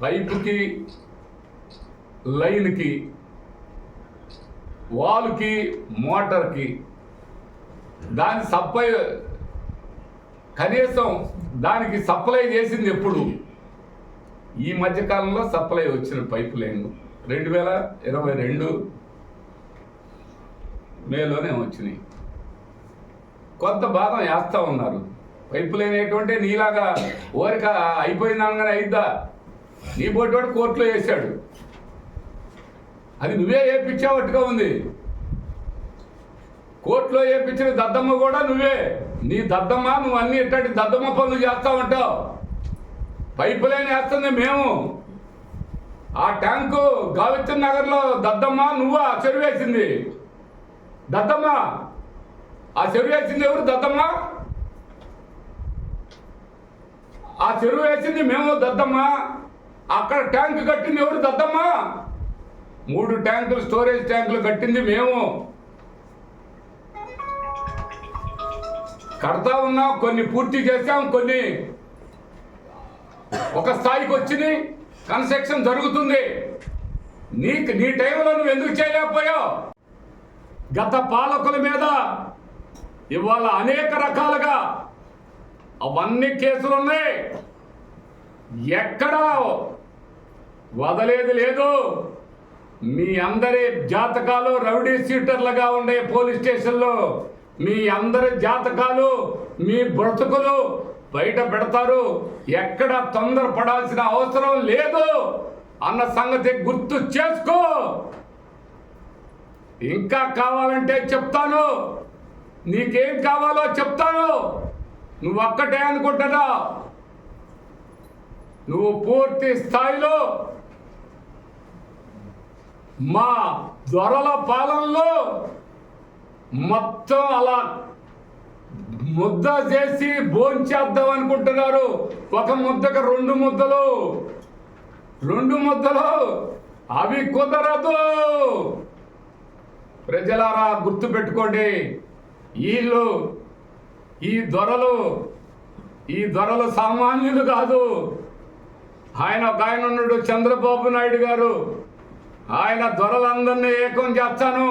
పైపుకి, లైన్కి, వాల్కి, మోటార్కి దాని సప్లై కనీసం దానికి సప్లై చేసింది ఎప్పుడు? ఈ మధ్యకాలంలో సప్లై వచ్చిన పైపు లైన్ 2022 మేలోనే వచ్చినాయి. కొంత భాగం వేస్తూ ఉన్నారు. పైపు లైన్ ఏంటంటే నీలాగా ఓరిక అయిపోయిందనగానే అయిద్దా? నీ బొట్టోడు కోర్టులో వేసాడు, అది నువ్వే వేయించావట్టుగా ఉంది. కోర్టులో వేయించిన దద్దమ్మ కూడా నువ్వే. నీ దద్దమ్మ, నువ్వు అన్ని ఇట్లాంటి దద్దమ్మ పనులు చేస్తా ఉంటావు. పైపు లైన్ వేస్తుంది మేము. ఆ ట్యాంకు గావిత్ర నగర్లో దద్దమ్మ నువ్వా చెరువు వేసింది? దద్దమ్మ ఆ చెరువు వేసింది ఎవరు? దద్దమ్మ. ఆ చెరువు వేసింది మేము, దద్దమ్మ. అక్కడ ట్యాంకు కట్టింది ఎవరు? దద్దమ్మ. 3 ట్యాంకులు, స్టోరేజ్ ట్యాంకులు కట్టింది మేము. కడతా ఉన్నాం, కొన్ని పూర్తి చేసాం, కొన్ని ఒక స్థాయికి వచ్చింది, కన్స్ట్రక్షన్ జరుగుతుంది. నీ టైంలో నువ్వు ఎందుకు చేయలేకపోయావు? గత పాలకుల మీద ఇవాళ అనేక రకాలుగా అవన్నీ కేసులు ఉన్నాయి. ఎక్కడా వదలేది లేదు. మీ అందరి జాతకాలు రౌడీ షీటర్లుగా ఉండే పోలీస్ స్టేషన్లో మీ అందరి జాతకాలు, మీ బ్రతుకులు బయట పెడతారు. ఎక్కడ తొందరపడాల్సిన అవసరం లేదు అన్న సంగతి గుర్తు చేసుకో. ఇంకా కావాలంటే చెప్తాను, నీకేం కావాలో చెప్తాను. నువ్వు ఒక్కటే అనుకుంటున్నా, నువ్వు పూర్తి స్థాయిలో మా దొరల పాలనలో మొత్తం అలా ముద్ద చేసి భోంచేద్దాం అనుకుంటున్నారు. ఒక ముద్దకు 2 ముద్దలు, 2 ముద్దలు అవి కుదరదు. ప్రజలారా గుర్తుపెట్టుకోండి, వీళ్ళు ఈ దొరలు సామాన్యులు కాదు. ఒక ఆయన ఉన్నాడు, చంద్రబాబు నాయుడు గారు. ఆయన దొరలందరినీ ఏకం చేస్తాను,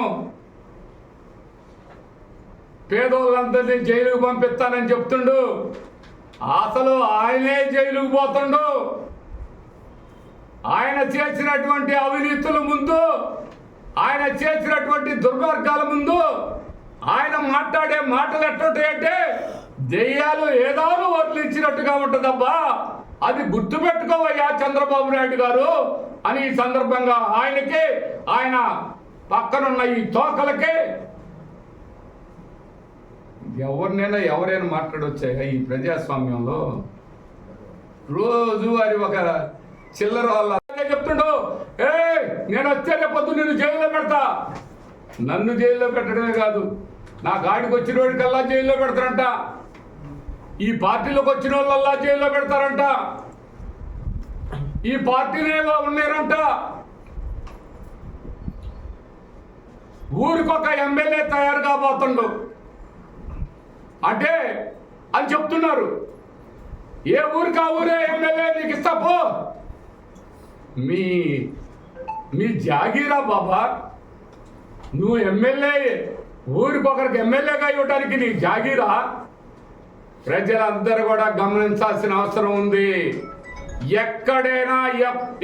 పేదోళ్ళందరినీ జైలుకు పంపిస్తానని చెప్తుండు. అసలు ఆయనే జైలుకు పోతుండు. ఆయన చేసినటువంటి అవినీతుల ముందు, ఆయన చేసినటువంటి దుర్మార్గాల ముందు ఆయన మాట్లాడే మాటలు ఎట్టుంటాయంటే దెయ్యాలు ఏదాలు వదిలించినట్టుగా ఉంటుందబ్బా. అది గుర్తుపెట్టుకోవయ్యా చంద్రబాబు నాయుడు గారు అని ఈ సందర్భంగా ఆయనకి, ఆయన పక్కనున్న ఈ తోకలకి, ఎవరైనా మాట్లాడొచ్చాయా ఈ ప్రజాస్వామ్యంలో? రోజు అది ఒక చిల్లర వాళ్ళ చెప్తుండు, నేను వచ్చే రేపొద్దు నిన్ను జైల్లో పెడతా. నన్ను జైల్లో పెట్టడమే కాదు, నా గాడికి వచ్చిన వాడికల్లా జైల్లో పెడతారంట. ఈ పార్టీలోకి వచ్చిన వాళ్ళల్లా జైల్లో పెడతారంట. ఈ పార్టీనే ఉన్నారంట. ఊరికొక ఎమ్మెల్యే తయారు కాబోతుండు అంటే అని చెప్తున్నారు. ఏ ఊరికి ఆ ఊరే ఎమ్మెల్యే నీకు ఇస్తా పో. మీ జాగీరా బాబా. నువ్వు ఎమ్మెల్యే, ఊరికొకరికి ఎమ్మెల్యేగా ఇవ్వడానికి నీ జాగీరా? ప్రజలందరూ కూడా గమనించాల్సిన అవసరం ఉంది.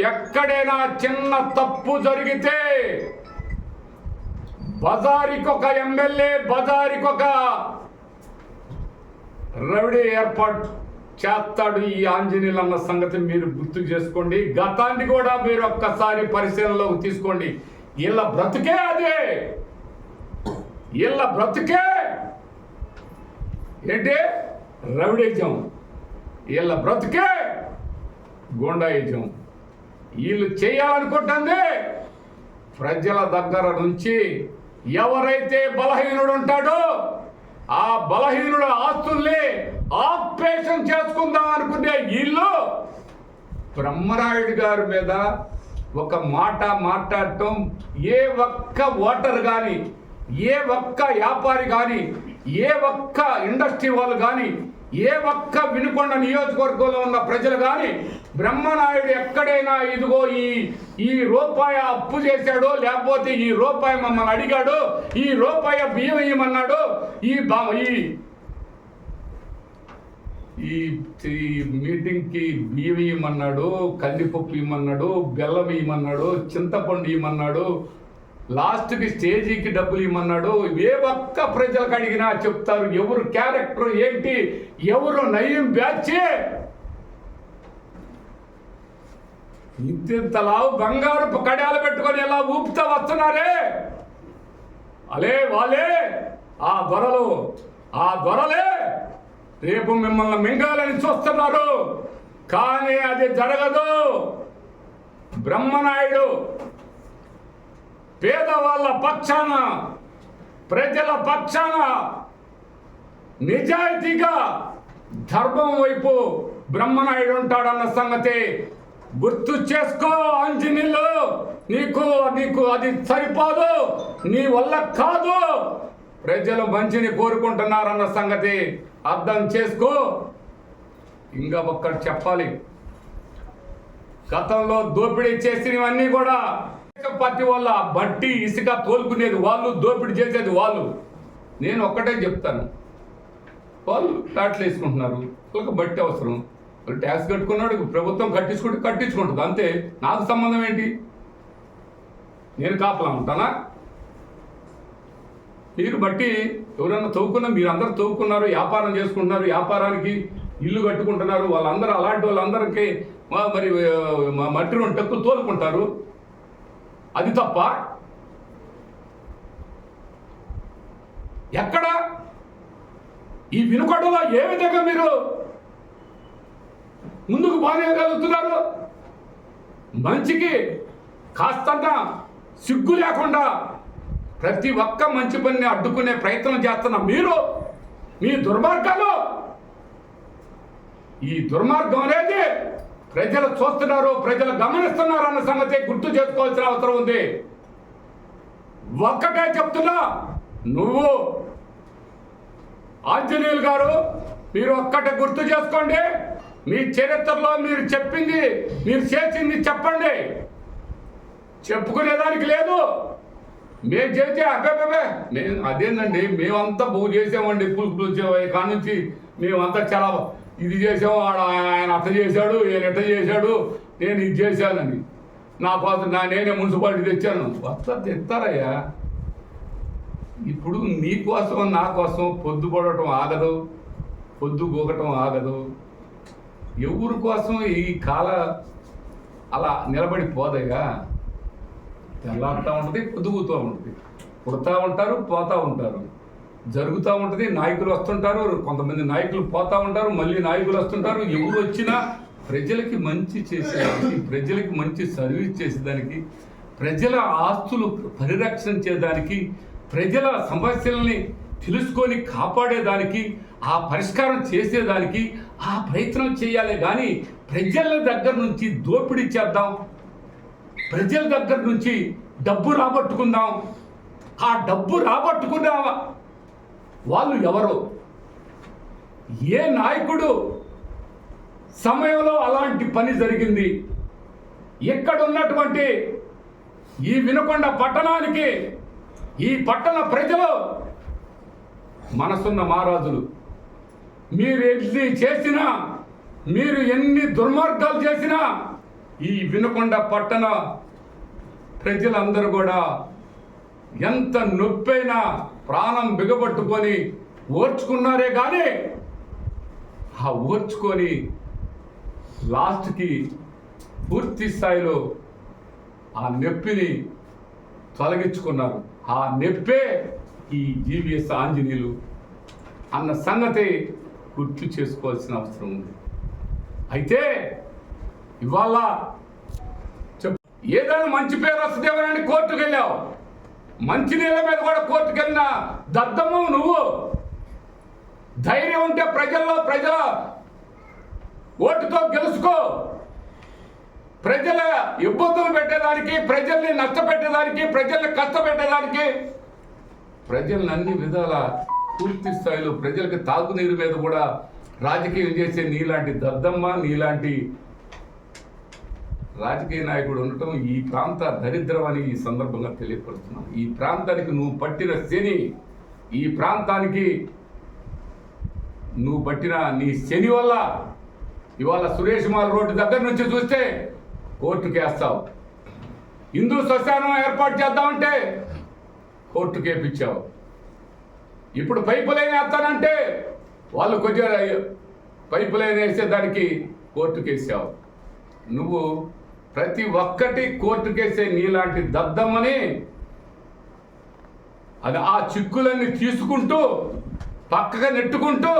ఎక్కడైనా చిన్న తప్పు జరిగితే బజారికొక ఎమ్మెల్యే, బజారికొక రౌడీ ఏర్పాటు చేస్తాడు ఈ ఆంజనేయులు అన్న సంగతి మీరు గుర్తు చేసుకోండి. గతాన్ని కూడా మీరు ఒక్కసారి పరిశీలనలోకి తీసుకోండి. వీళ్ళ బ్రతుకే అదే. వీళ్ళ బ్రతుకే ఏంటి? రౌడీజం. వీళ్ళ బ్రతుకే గోండాయిజం. వీళ్ళు చేయాలనుకుంటుంది ప్రజల దగ్గర నుంచి ఎవరైతే బలహీనుడు ఉంటాడో ఆ బలహీనుడు ఆస్తుల్ని ఆపరేషన్ చేసుకుందాం అనుకునే వీళ్ళు బ్రహ్మనాయుడు గారి మీద ఒక మాట మాట్లాడటం ఏ ఒక్క ఓటర్ కానీ, ఏ ఒక్క వ్యాపారి కానీ, ఏ ఒక్క ఇండస్ట్రీ వాళ్ళు కానీ, ఏ ఒక్క వినుకొండ నియోజకవర్గంలో ఉన్న ప్రజలు కానీ బ్రహ్మనాయుడు ఎక్కడైనా ఇదిగో ఈ రూపాయి అప్పు చేశాడో, లేకపోతే ఈ రూపాయి మమ్మల్ని అడిగాడు, ఈ రూపాయి బియ్యం ఇవ్వమన్నాడు, ఈ మీటింగ్కి బియ్యం ఇవ్వమన్నాడు, కందిపప్పు ఇవ్వమన్నాడు, బెల్లం ఇవ్వమన్నాడు, చింతపండు ఇవ్వమన్నాడు, లాస్ట్కి స్టేజీకి డబ్బులు ఇవ్వమన్నాడు. ఏ ఒక్క ప్రజలకు అడిగినా చెప్తారు ఎవరు క్యారెక్టర్ ఏంటి, ఎవరు నయం బ్యాచ్. ఇంతలా బంగారపు కడాలు పెట్టుకొని ఎలా ఊపుతా వస్తున్నారే వాళ్ళే ఆ దొరలే రేపు మిమ్మల్ని మింగాలని చూస్తున్నారు. కానీ అది జరగదు. బ్రహ్మనాయుడు పేదవాళ్ళ పక్షాన, ప్రజల పక్షాన నిజాయితీగా ధర్మం వైపు బ్రహ్మనాయుడు ఉంటాడన్న సంగతి గుర్తు చేసుకో. ఆంజనేయులు, నీకు అది సరిపోదు, నీ వల్ల కాదు. ప్రజలు మంచిని కోరుకుంటున్నారన్న సంగతి అర్థం చేసుకో. ఇంకా ఒక్కటి చెప్పాలి, గతంలో దోపిడీ చేసినవన్నీ కూడా పార్టీ వాళ్ళ బట్టి ఇసుక తోలుకునేది వాళ్ళు, దోపిడీ చేసేది వాళ్ళు. నేను ఒక్కటే చెప్తాను, వాళ్ళు ఫ్లాట్లు వేసుకుంటున్నారు, వాళ్ళకి బట్టి అవసరం, వాళ్ళు ట్యాక్స్ కట్టుకున్నాడు, ప్రభుత్వం కట్టించుకుంటుంది అంతే. నాకు సంబంధం ఏంటి? నేను కాపలా ఉంటానా? మీరు బట్టి ఎవరన్నా తవ్వుకున్నా, మీరు అందరూ తవ్వుకున్నారు, వ్యాపారం చేసుకుంటున్నారు, వ్యాపారానికి ఇల్లు కట్టుకుంటున్నారు, వాళ్ళందరూ అలాంటి వాళ్ళందరికీ మరి మట్టి రెండు టక్కులు తోలుకుంటారు. అది తప్ప ఎక్కడ ఈ వినుకొండలో ఏ విధంగా మీరు ముందుకు బాగేయగలుగుతున్నారు? మంచికి కాస్తంత సిగ్గు లేకుండా ప్రతి ఒక్క మంచి పనిని అడ్డుకునే ప్రయత్నం చేస్తున్న మీరు, మీ దుర్మార్గాలు, ఈ దుర్మార్గం అనేది ప్రజలు చూస్తున్నారు, ప్రజలు గమనిస్తున్నారు అన్న సంగతి గుర్తు చేసుకోవాల్సిన అవసరం ఉంది. ఒక్కటే చెప్తున్నా, నువ్వు ఆంజనేయులు గారు, మీరు ఒక్కటే గుర్తు చేసుకోండి. మీ చరిత్రలో మీరు చెప్పింది, మీరు చేసింది చెప్పండి. చెప్పుకునేదానికి లేదు. మేము చేసే అబ్బాబే మేము అదేందండి, మేమంతా బహు చేసామండి, పులుపులు కానుంచి మేమంతా చాలా ఇది చేసాము, ఆయన అట్ట చేశాడు, ఈయన ఎట్ట చేశాడు, నేను ఇది చేశానని. నా కోసం నేనే మున్సిపాలిటీ తెచ్చాను. వస్తా తెస్తారయ్యా. ఇప్పుడు నీ కోసం నా కోసం పొద్దుపడటం ఆగదు, పొద్దు గోగటం ఆగదు. ఎవరి కోసం ఈ కాల అలా నిలబడిపోదయ్యా. తెల్లాడుతూ ఉంటుంది, పొద్దుగుతూ ఉంటుంది, పుడతా ఉంటారు, పోతూ ఉంటారు, జరుగుతూ ఉంటుంది. నాయకులు వస్తుంటారు, కొంతమంది నాయకులు పోతూ ఉంటారు, మళ్ళీ నాయకులు వస్తుంటారు. ఎవరు వచ్చినా ప్రజలకి మంచి చేసేదానికి, ప్రజలకి మంచి సర్వీస్ చేసేదానికి, ప్రజల ఆస్తులు పరిరక్షించేదానికి, ప్రజల సమస్యల్ని తెలుసుకొని కాపాడేదానికి, ఆ పరిష్కారం చేసేదానికి ఆ ప్రయత్నం చేయాలి. కానీ ప్రజల దగ్గర నుంచి దోపిడీ చేద్దాం, ప్రజల దగ్గర నుంచి డబ్బు రాబట్టుకుందాం, ఆ డబ్బు రాబట్టుకున్న వాళ్ళు ఎవరు, ఏ నాయకుడు సమయంలో అలాంటి పని జరిగింది? ఇక్కడ ఉన్నటువంటి ఈ వినుకొండ పట్టణానికి, ఈ పట్టణ ప్రజలు మనసున్న మహారాజులు. మీరు ఎన్ని చేసినా, మీరు ఎన్ని దుర్మార్గాలు చేసినా, ఈ వినుకొండ పట్టణ ప్రజలందరూ కూడా ఎంత నొప్పైనా ప్రాణం బిగబట్టుకొని ఓర్చుకున్నారే కానీ, ఆ ఓర్చుకొని లాస్ట్కి పూర్తి స్థాయిలో ఆ నొప్పిని తొలగించుకున్నారు. ఆ నొప్పే ఈ జీవీఎస్ ఆంజనేయులు అన్న సంగతి గుర్తు చేసుకోవాల్సిన అవసరం ఉంది. అయితే ఇవాళ ఏదైనా మంచి పేరు వస్తుందేమోనని కోర్టుకు వెళ్ళావు. మంచినీళ్ళ మీద కూడా కోర్టుకు వెళ్ళిన దద్దమ్మ నువ్వు. ధైర్యం ఉంటే ప్రజల ఓటుతో గెలుచుకో. ప్రజల ఇబ్బందులు పెట్టేదానికి, ప్రజల్ని నష్టపెట్టేదానికి, ప్రజల్ని కష్టపెట్టేదానికి, ప్రజల్ని అన్ని విధాల పూర్తి స్థాయిలో ప్రజలకు తాగునీరు మీద కూడా రాజకీయం చేసే నీలాంటి దద్దమ్మ, నీలాంటి రాజకీయ నాయకుడు ఉండటం ఈ ప్రాంత దరిద్రం అని ఈ సందర్భంగా తెలియపరుస్తున్నాను. ఈ ప్రాంతానికి నువ్వు పట్టిన శని, ఈ ప్రాంతానికి నువ్వు పట్టిన నీ శని వల్ల ఇవాళ సురేష్ మాల్ రోడ్డు దగ్గర నుంచి చూస్తే కోర్టుకు వేస్తావు. హిందూ శ్మశానం ఏర్పాటు చేద్దామంటే కోర్టుకు వేపించావు. ఇప్పుడు పైపు లైన్ వేస్తానంటే వాళ్ళు కొద్దిగా పైపు లైన్ వేసేదానికి కోర్టుకు వేసావు. నువ్వు ప్రతి ఒక్కటి కోర్టుకేసే నీలాంటి దద్దమ్మని అది ఆ చిక్కులన్నీ తీసుకుంటూ పక్కగా నెట్టుకుంటూ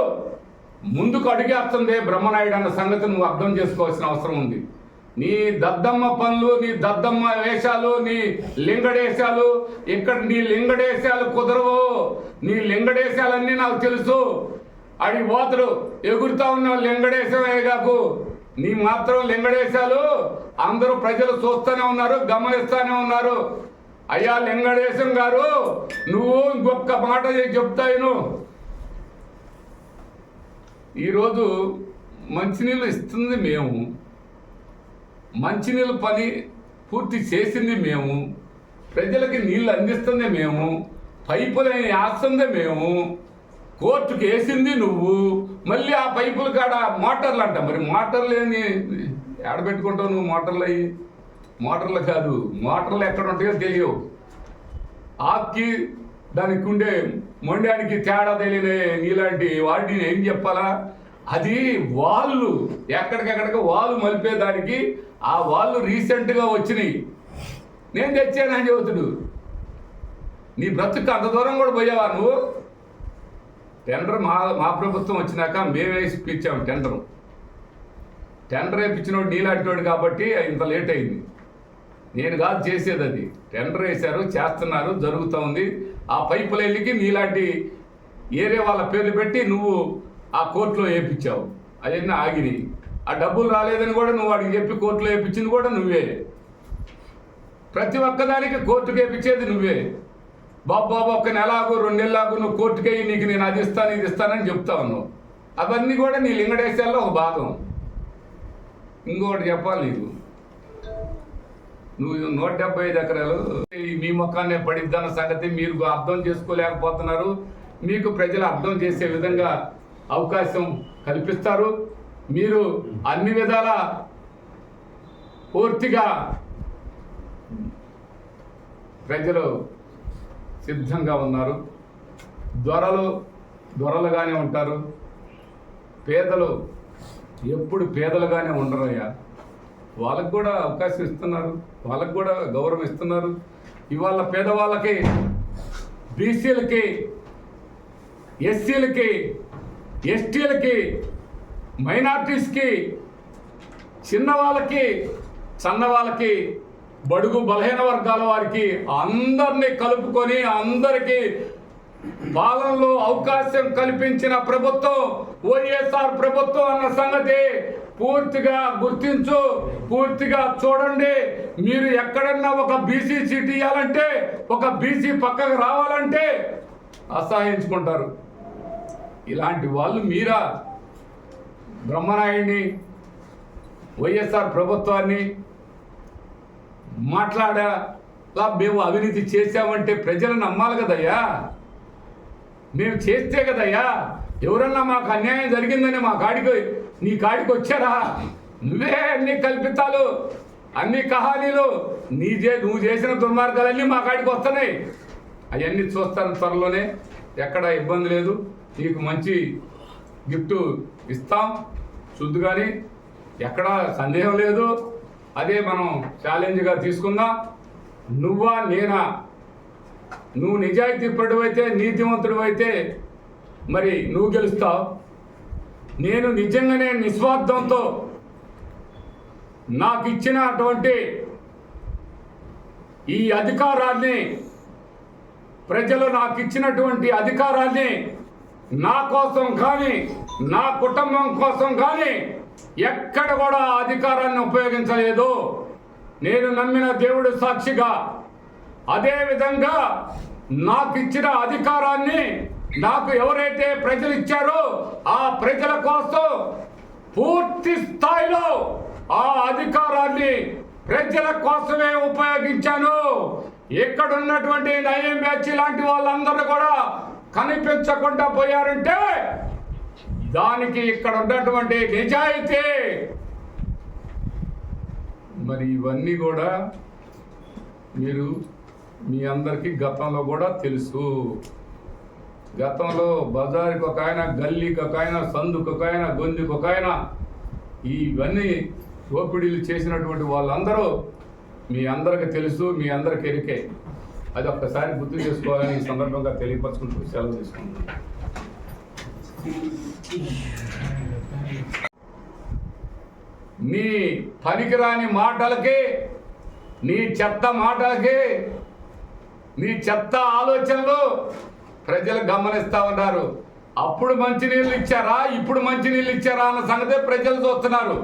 ముందుకు అడిగేస్తుంది బ్రహ్మనాయుడు అన్న సంగతి నువ్వు అర్థం చేసుకోవాల్సిన అవసరం ఉంది. నీ దద్దమ్మ పనులు, నీ దద్దమ్మ వేషాలు, నీ లింగడేశాలు, ఇక్కడ నీ లింగడేశాలు కుదరవు. నీ లింగడేశాలన్నీ నాకు తెలుసు. అడి పోతడు ఎగురుతా ఉన్న లింగడేశమే కాకు, నీ మాత్రం లింగడేశాలు అందరూ ప్రజలు చూస్తూనే ఉన్నారు, గమనిస్తూనే ఉన్నారు. అయ్యా లింగడేశం గారు, నువ్వు ఇంకొక మాట చెప్తాను. ఈరోజు మంచినీళ్ళు ఇస్తుంది మేము, మంచినీళ్ళ పని పూర్తి చేసింది మేము, ప్రజలకి నీళ్ళు అందిస్తుంది మేము, పైపులని వేస్తుంది మేము, కోర్టుకు వేసింది నువ్వు. మళ్ళీ ఆ పైపుల కాడ మోటార్లు అంట. మరి మోటార్లు ఏమి ఏడబెట్టుకుంటావు నువ్వు? మోటార్లు అయ్యి మోటార్లు కాదు, మోటార్లు ఎక్కడ ఉంటాయో తెలియవు. ఆకి దానికి ఉండే మొండానికి తేడా తెలియని నీలాంటి వాటిని ఏం చెప్పాలా? అది వాళ్ళు ఎక్కడికెక్కడికి వాళ్ళు మలిపేదానికి ఆ వాళ్ళు రీసెంట్గా వచ్చినాయి. నేను తెచ్చానని చెబుతుడు. నీ బ్రతుకు అంత దూరం కూడా పోయావా నువ్వు? టెండర్ మా ప్రభుత్వం వచ్చినాక మేమే ఇప్పించాము టెండర్ వేయించినోడు నీలాంటివాడు కాబట్టి ఇంత లేట్ అయింది. నేను కాదు చేసేది, అది టెండర్ వేశారు, చేస్తున్నారు, జరుగుతూ ఉంది. ఆ పైపు లైన్లకి నీలాంటి ఏరే వాళ్ళ పేర్లు పెట్టి నువ్వు ఆ కోర్టులో వేయించావు. అవన్నీ ఆగినాయి. ఆ డబ్బులు రాలేదని కూడా నువ్వు వాడికి చెప్పి కోర్టులో వేయించింది కూడా నువ్వే. ప్రతి ఒక్కదానికి కోర్టుకు వేయించేది నువ్వే. బాబు ఒక్క నెలకు 2 నెలలకు నువ్వు కోర్టుకెయ్యి, నీకు నేను అది ఇస్తాను ఇది ఇస్తానని చెప్తా ఉన్నావు. అవన్నీ కూడా నీ లింగడేశాల్లో ఒక భాగం. ఇంకొకటి చెప్పాలి నీకు, నువ్వు 175 ఎకరాలు మీ మొక్కాన్నే పడిద్దన్న సంగతి మీరు అర్థం చేసుకోలేకపోతున్నారు. మీకు ప్రజలు అర్థం చేసే విధంగా అవకాశం కల్పిస్తారు. మీరు అన్ని విధాల పూర్తిగా ప్రజలు సిద్ధంగా ఉన్నారు. దొరలుగానే ఉంటారు, పేదలు ఎప్పుడు పేదలుగానే ఉండరయ్యా. వాళ్ళకు కూడా అవకాశం ఇస్తున్నారు, వాళ్ళకు కూడా గౌరవం ఇస్తున్నారు. ఇవాళ పేదవాళ్ళకి, బీసీలకి, ఎస్సీలకి, ఎస్టీలకి, మైనార్టీస్కి, చిన్నవాళ్ళకి, సన్నవాళ్ళకి, బడుగు బలహీన వర్గాల వారికి అందరినీ కలుపుకొని అందరికీ పాలనలో అవకాశం కల్పించిన ప్రభుత్వం వైఎస్ఆర్ ప్రభుత్వం అన్న సంగతి పూర్తిగా గుర్తించు, పూర్తిగా చూడండి. మీరు ఎక్కడన్నా ఒక బీసీ సీట్ ఇవ్వాలంటే, ఒక బీసీ పక్కకు రావాలంటే అసహాయించుకుంటారు. ఇలాంటి వాళ్ళు మీరా బ్రహ్మనాయుడిని, వైఎస్ఆర్ ప్రభుత్వాన్ని మాట్లాడా మేము అవినీతి చేశామంటే ప్రజలు నమ్మాలి కదయ్యా. మేము చేస్తే కదయ్యా ఎవరన్నా మాకు అన్యాయం జరిగిందని నీ కాడికి వచ్చారా? నువ్వే అన్ని కల్పితాలు, అన్ని కహానీలు, నువ్వు చేసిన దుర్మార్గాలన్నీ మా కాడికి వస్తున్నాయి. అవన్నీ చూస్తాను త్వరలోనే, ఎక్కడ ఇబ్బంది లేదు. నీకు మంచి గిఫ్ట్ ఇస్తాం శుద్ధి, కానీ ఎక్కడ సందేహం లేదు. అదే మనం ఛాలెంజ్గా తీసుకుందాం. నువ్వా నేనా? నువ్వు నిజాయితీపరుడు అయితే, నీతివంతుడు అయితే మరి నువ్వు గెలుస్తావు. నేను నిజంగానే నిస్వార్థంతో నాకు ఇచ్చినటువంటి ఈ అధికారాన్ని, ప్రజలు నాకు ఇచ్చినటువంటి అధికారాన్ని నా కోసం కానీ, నా కుటుంబం కోసం కానీ ఎక్కడ కూడా అధికారాన్ని ఉపయోగించలేదు. నేను నమ్మిన దేవుడు సాక్షిగా అదేవిధంగా నాకు ఇచ్చిన అధికారాన్ని, నాకు ఎవరైతే ప్రజలు ఇచ్చారో ఆ ప్రజల కోసం పూర్తి స్థాయిలో ఆ అధికారాన్ని ప్రజల కోసమే ఉపయోగించాను. ఇక్కడ ఉన్నటువంటి నయం బ్యాచ్ లాంటి వాళ్ళందరూ కూడా కనిపించకుండా పోయారంటే దానికి ఇక్కడ ఉన్నటువంటి నిజాయితీ. మరి ఇవన్నీ కూడా మీరు మీ అందరికీ గతంలో కూడా తెలుసు. గతంలో బజారుకి ఒక ఆయన, గల్లీకి ఒక ఆయన, సందుకు ఒక ఆయన, గొంతుకు ఒక ఆయన, ఇవన్నీ దోపిడీలు చేసినటువంటి వాళ్ళందరూ మీ అందరికీ తెలుసు, మీ అందరికీ ఎరికే. అది ఒక్కసారి గుర్తు చేసుకోవాలని ఈ సందర్భంగా తెలియపరచుకుంటూ సెలవు తీసుకుంటున్నాను. నీ పనికిరాని మాటలకి, నీ చెత్త మాటలకి, నీ చెత్త ఆలోచనలు ప్రజలు గమనిస్తూ ఉన్నారు. అప్పుడు మంచినీళ్ళు ఇచ్చారా, ఇప్పుడు మంచినీళ్ళు ఇచ్చారా అన్న సంగతే ప్రజలు చూస్తున్నారు.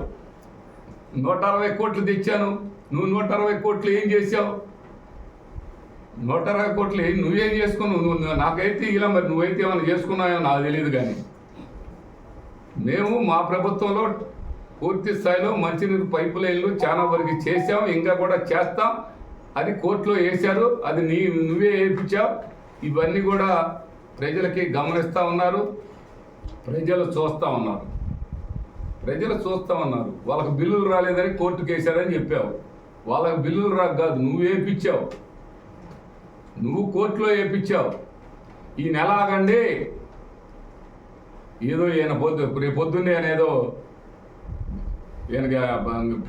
160 కోట్లు తెచ్చాను, నువ్వు 160 కోట్లు ఏం చేసావు? 160 కోట్లు నువ్వేం చేసుకున్నావు? నువ్వు నాకైతే ఇలా, మరి నువ్వైతే ఏమైనా చేసుకున్నావో నాకు తెలియదు. కానీ మేము మా ప్రభుత్వంలో పూర్తి స్థాయిలో మంచినీరు పైపు లైన్లు చాలా వరకు చేసాం, ఇంకా కూడా చేస్తాం. అది కోర్టులో వేశారు, అది నువ్వే వేయించావు. ఇవన్నీ కూడా ప్రజలకి గమనిస్తూ ఉన్నారు, ప్రజలు చూస్తూ ఉన్నారు. వాళ్ళకి బిల్లులు రాలేదని కోర్టుకు వేశారని చెప్పావు. వాళ్ళకి బిల్లులు రాక కాదు, నువ్వు వేయించావు, నువ్వు కోర్టులో వేయించావు. ఈ నెల ఆగండి, ఏదో ఈయన పొద్దున్నే అనేదో ఈయనకి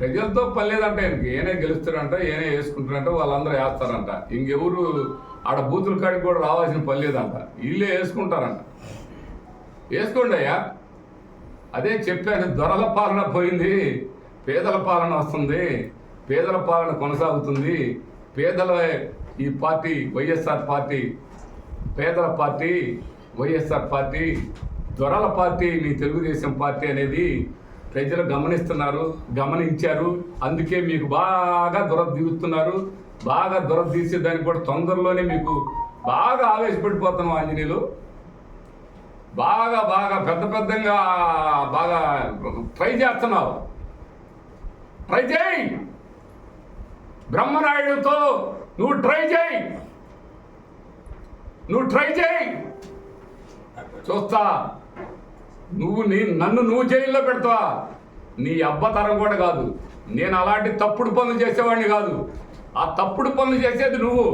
ప్రజలతో పని లేదంట. ఈయనే గెలుస్తారంట, ఈయనే వేసుకుంటారంట, వాళ్ళందరూ వేస్తారంట. ఇంకెవరు ఆడ బూతుల కాడికి కూడా రావాల్సిన పని లేదంట, వీళ్ళే వేసుకుంటారంట. వేసుకోండి అయ్యా. అదే చెప్పాను, దొరల పాలన పోయింది, పేదల పాలన వస్తుంది, పేదల పాలన కొనసాగుతుంది. పేదల ఈ పార్టీ వైఎస్ఆర్ పార్టీ, పేదల పార్టీ వైఎస్ఆర్ పార్టీ, దొరల పార్టీ మీ తెలుగుదేశం పార్టీ అనేది ప్రజలు గమనించారు. అందుకే మీకు బాగా దిగుతున్నారు. బాగా తీసే దానికి కూడా తొందరలోనే మీకు బాగా ఆవేశపడిపోతున్నాం. ఆంజనేయులు బాగా పెద్దగా బాగా ట్రై చేస్తున్నావు. ట్రై చేయి, బ్రహ్మనాయుడుతో నువ్వు ట్రై చేయి, చూస్తా. నన్ను నువ్వు జైల్లో పెడతావా? నీ అబ్బతరం కూడా కాదు. నేను అలాంటి తప్పుడు పనులు చేసేవాడిని కాదు. ఆ తప్పుడు పనులు చేసేది నువ్వు.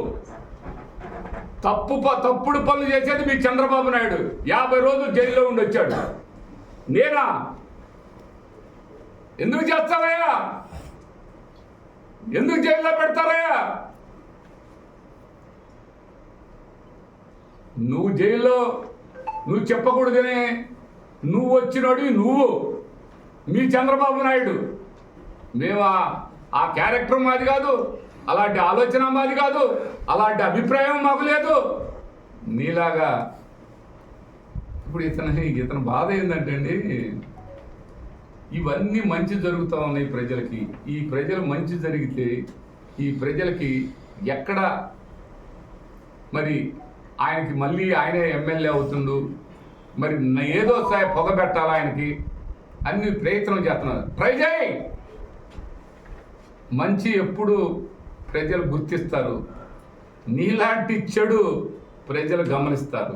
తప్పుడు పనులు చేసేది మీ చంద్రబాబు నాయుడు. 50 రోజులు జైల్లో ఉండి వచ్చాడు. నేనా? ఎందుకు చేస్తావయ్యా? ఎందుకు జైల్లో పెడతారయ్యా? నువ్వు జైల్లో నువ్వు చెప్పకూడదనే నువ్వు వచ్చినాడు. నువ్వు మీ చంద్రబాబు నాయుడు. మేము ఆ క్యారెక్టర్ మాది కాదు, అలాంటి ఆలోచన మాది కాదు, అలాంటి అభిప్రాయం మాకు లేదు నీలాగా. ఇప్పుడు ఇతని బాధ ఏంటంటే అండి, ఇవన్నీ మంచి జరుగుతూ ఉన్నాయి ప్రజలకి. ఈ ప్రజలు మంచి జరిగితే ఈ ప్రజలకి ఎక్కడ మరి ఆయనకి మళ్ళీ ఆయనే ఎమ్మెల్యే అవుతుండు, మరి ఏదో పొగ పెట్టాలి ఆయనకి అన్ని ప్రయత్నం చేస్తున్నారు. ట్రై చేయి. మంచి ఎప్పుడు ప్రజలు గుర్తిస్తారు, నీలాంటి చెడు ప్రజలు గమనిస్తారు.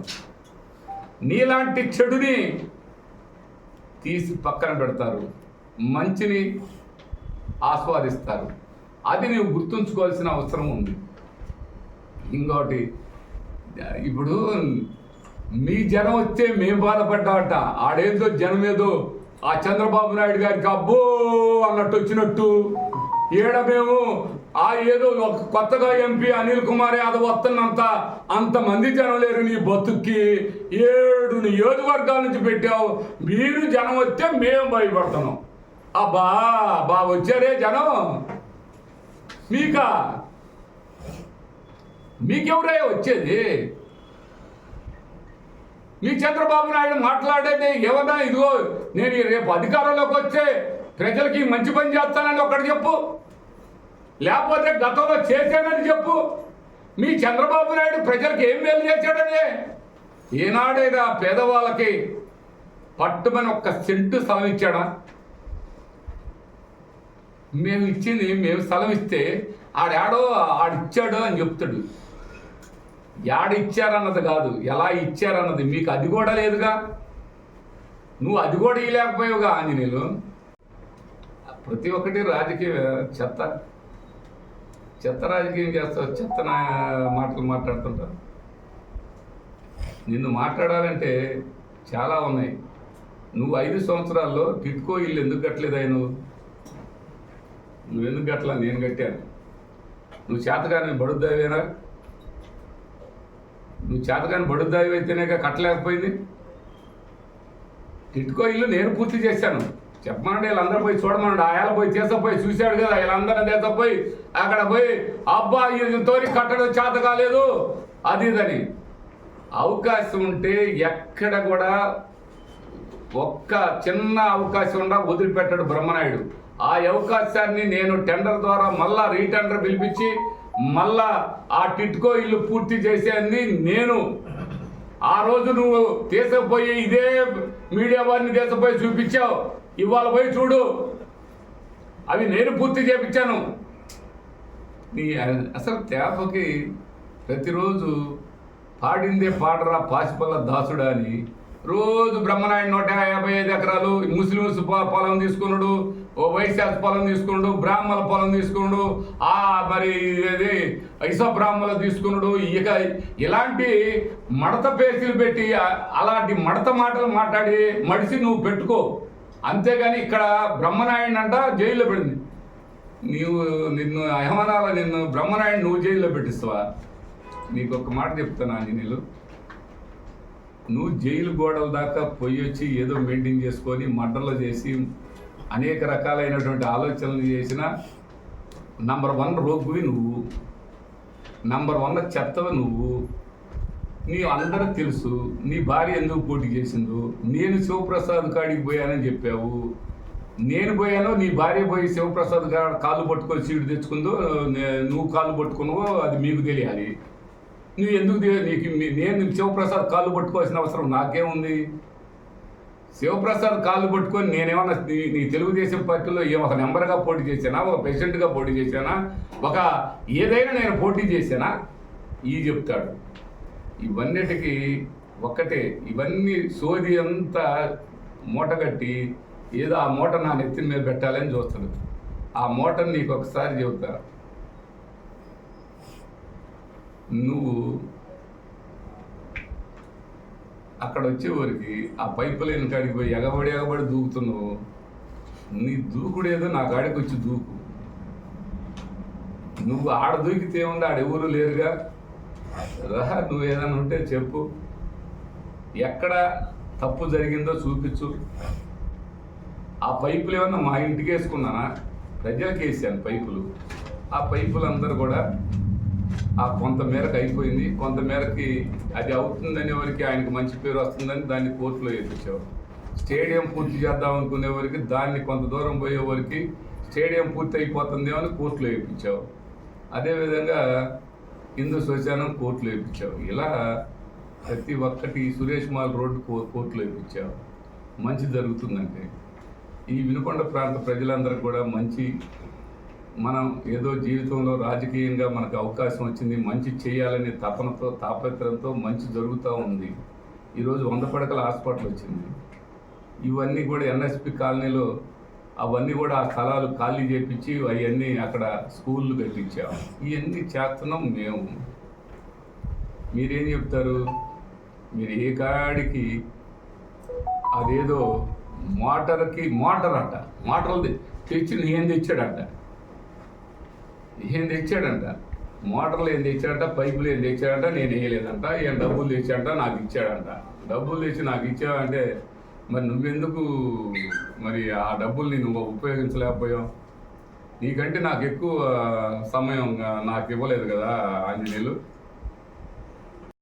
నీలాంటి చెడుని తీసి పక్కన పెడతారు, మంచిని ఆస్వాదిస్తారు. అది నువ్వు గుర్తుంచుకోవాల్సిన అవసరం ఉంది. ఇంకోటి, ఇప్పుడు మీ జనం వస్తే మేము బాధపడ్డామట. ఆడేదో జనం ఏదో ఆ చంద్రబాబు నాయుడు గారికి అబ్బో అన్నట్టు వచ్చినట్టు, ఈడ మేము ఏదో ఒక కొత్తగా ఎంపీ అనిల్ కుమార్ యాదవ్ వస్తున్నంత అంతమంది జనం లేరు నీ బతుక్కి. 7 నియోజకవర్గాల నుంచి పెట్టావు. మీరు జనం వస్తే మేము భయపడుతున్నాం. అబ్బా వచ్చారే జనం. మీకెవరయ్యా వచ్చేది? మీ చంద్రబాబు నాయుడు మాట్లాడేది ఏమన్నా, ఇదిగో నేను రేపు అధికారంలోకి వచ్చే ప్రజలకి మంచి పని చేస్తానని ఒకటి చెప్పు, లేకపోతే గతంలో చేశానని చెప్పు. మీ చంద్రబాబు నాయుడు ప్రజలకు ఏం మేలు చేశాడని? ఏనాడైనా పేదవాళ్ళకి పట్టుమని 1 సెంటు స్థలం ఇచ్చాడా? మేము స్థలం ఇస్తే ఆడిచ్చాడు అని చెప్తాడు. ఇచ్చారన్నది కాదు, ఎలా ఇచ్చారన్నది మీకు అది కూడా లేదుగా. నువ్వు అది కూడా ఇవ్వలేకపోయావుగా ఆంజనేయులు. ప్రతి ఒక్కటి రాజకీయ చెత్త రాజకీయం చేస్తావు, చెత్త మాటలు మాట్లాడుతుంటావు. నిన్ను మాట్లాడాలంటే చాలా ఉన్నాయి. నువ్వు 5 సంవత్సరాల్లో టిట్కో ఇల్లు ఎందుకు కట్టలేదా? నువ్వెందుకు కట్టలా? నేను కట్టాను. నువ్వు చేతగాని బడుద్దావేనా? నువ్వు చేతగాని బడుద్దావి అయితేనే కట్టలేకపోయింది. టిట్కో ఇల్లు నేను పూర్తి చేశాను. చెప్పమనండి, వీళ్ళందరూ పోయి చూడమనండి. ఆయాల పోయి తీసుకుపోయి చూశాడు కదా, వీళ్ళందరినీ తీసుకుపోయి అక్కడ పోయి అబ్బా తోరి కట్టడం చేత కాలేదు అది ఇదని. అవకాశం ఉంటే ఎక్కడ కూడా ఒక్క చిన్న అవకాశం ఉండా వదిలిపెట్టాడు బ్రహ్మనాయుడు. ఆ అవకాశాన్ని నేను టెండర్ ద్వారా మళ్ళా రీటెండర్ పిలిపించి మళ్ళా ఆ టిట్కో ఇల్లు పూర్తి చేసేది నేను. ఆ రోజు నువ్వు తీసుకుపోయి ఇదే మీడియా వారిని తీసుకుపోయి చూపించావు. ఇవాళ పోయి చూడు, అవి నేను పూర్తి చేపించాను. అసలు తేపకి ప్రతిరోజు పాడిందే పాడరా పాసిపల్ల దాసుడా అని రోజు బ్రహ్మనాయుడు 155 ఎకరాలు ముస్లిమ్స్ పొలం తీసుకున్నాడు, ఓ వైశ్యాస్ పొలం తీసుకున్నాడు, బ్రాహ్మణ పొలం తీసుకున్నాడు, మరి ఇసో బ్రాహ్మణులు తీసుకున్నాడు. ఇక ఇలాంటి మడత పేసీలు పెట్టి అలాంటి మడత మాటలు మాట్లాడి మడిసి నువ్వు పెట్టుకో. అంతేగాని ఇక్కడ బ్రహ్మనాయుడిని అంట జైల్లో పెట్టింది. నిన్ను యమనాల బ్రహ్మనాయుడు నువ్వు జైల్లో పెట్టిస్తావా? నీకు ఒక మాట చెప్తాను ఆంజనేయులు, నువ్వు జైలు గోడల దాకా పోయి వచ్చి ఏదో మెయింటైన్ చేసుకొని మర్డర్లు చేసి అనేక రకాలైనటువంటి ఆలోచనలు చేసిన నంబర్ 1 రోగువి నువ్వు, నంబర్ 1 చెత్తవి నువ్వు. అందరూ తెలుసు నీ భార్య ఎందుకు పోటీ చేసిందో. నేను శివప్రసాద్ కాడికి పోయానని చెప్పావు. నేను పోయాను, నీ భార్య పోయి శివప్రసాద్ కాళ్ళు పట్టుకొని సీటు తెచ్చుకుందో నువ్వు కాళ్ళు పట్టుకున్నావో అది మీకు తెలియాలి. నువ్వు ఎందుకు నేను శివప్రసాద్ కాళ్ళు పట్టుకోవాల్సిన అవసరం నాకేముంది? శివప్రసాద్ కాళ్ళు పట్టుకొని నేనేమన్నా నీ తెలుగుదేశం పార్టీలో ఒక నెంబర్గా పోటీ చేశానా, ఒక ప్రెసిడెంట్గా పోటీ చేశానా, ఒక ఏదైనా నేను పోటీ చేశానా? చెప్తాడు. ఇవన్నిటికీ ఒక్కటే, ఇవన్నీ సోది అంతా మూటగట్టి ఏదో ఆ మూట నా నెత్తిన మీద పెట్టాలని చూస్తాడు. ఆ మూటను నీకు ఒకసారి చెబుతా. నువ్వు అక్కడ వచ్చేవారికి ఆ పైపు లేని కాడికి పోయి ఎగబడి దూకుతున్నావు. నీ దూకుడేదో నా కాడికి వచ్చి దూకు. నువ్వు ఆడ దూకితే ఉంది, ఆడెవరు లేరుగా. నువ్వు ఏదైనా ఉంటే చెప్పు, ఎక్కడ తప్పు జరిగిందో చూపించు. ఆ పైపులు ఏమన్నా మా ఇంటికి వేసుకున్నానా? ప్రజలకు వేసాను పైపులు. ఆ పైపులు అందరూ కూడా కొంత మేరకు అయిపోయింది, కొంత మేరకి అది అవుతుందనే వరకు ఆయనకు మంచి పేరు వస్తుందని దాన్ని కోర్టులో వేయించావు. స్టేడియం పూర్తి చేద్దాం అనుకునేవారికి దాన్ని కొంత దూరం పోయేవారికి స్టేడియం పూర్తి అయిపోతుందేమో అని కోర్టులో వేయించావు. అదేవిధంగా హిందూ శ్మశానం కోర్టులో వేయించావు. ఇలా ప్రతి ఒక్కటి సురేష్ మాల్ రోడ్డు కోర్టులో వేయించావు. మంచి జరుగుతుందంటే ఈ వినుకొండ ప్రాంత ప్రజలందరూ కూడా మంచి, మనం ఏదో జీవితంలో రాజకీయంగా మనకు అవకాశం వచ్చింది, మంచి చేయాలనే తపనతో తాపత్రయంతో మంచి జరుగుతూ ఉంది. ఈరోజు 100 పడకల హాస్పిటల్ వచ్చింది. ఇవన్నీ కూడా ఎన్ఎస్పి కాలనీలో అవన్నీ కూడా ఆ స్థలాలు ఖాళీ చేయించి అవన్నీ అక్కడ స్కూళ్ళు కట్టించాము. ఇవన్నీ చేస్తున్నాం మేము. మీరేం చెప్తారు? మీరు ఏ కాడికి అదేదో మోటార్ అంట, మోటార్లు తెచ్చి ఏం తెచ్చాడంట, మోటార్లు ఏం తెచ్చాడంట, పైపులు ఏం తెచ్చాడంట, నేను వేయలేదంట, ఏం డబ్బులు తెచ్చాడంట, నాకు ఇచ్చాడంట. డబ్బులు తెచ్చి నాకు ఇచ్చావంటే మరి నువ్వెందుకు మరి ఆ డబ్బుల్ని నువ్వు ఉపయోగించలేకపోయావు? నీకంటే నాకు ఎక్కువ సమయం నాకు ఇవ్వలేదు కదా ఆంజనేయులు.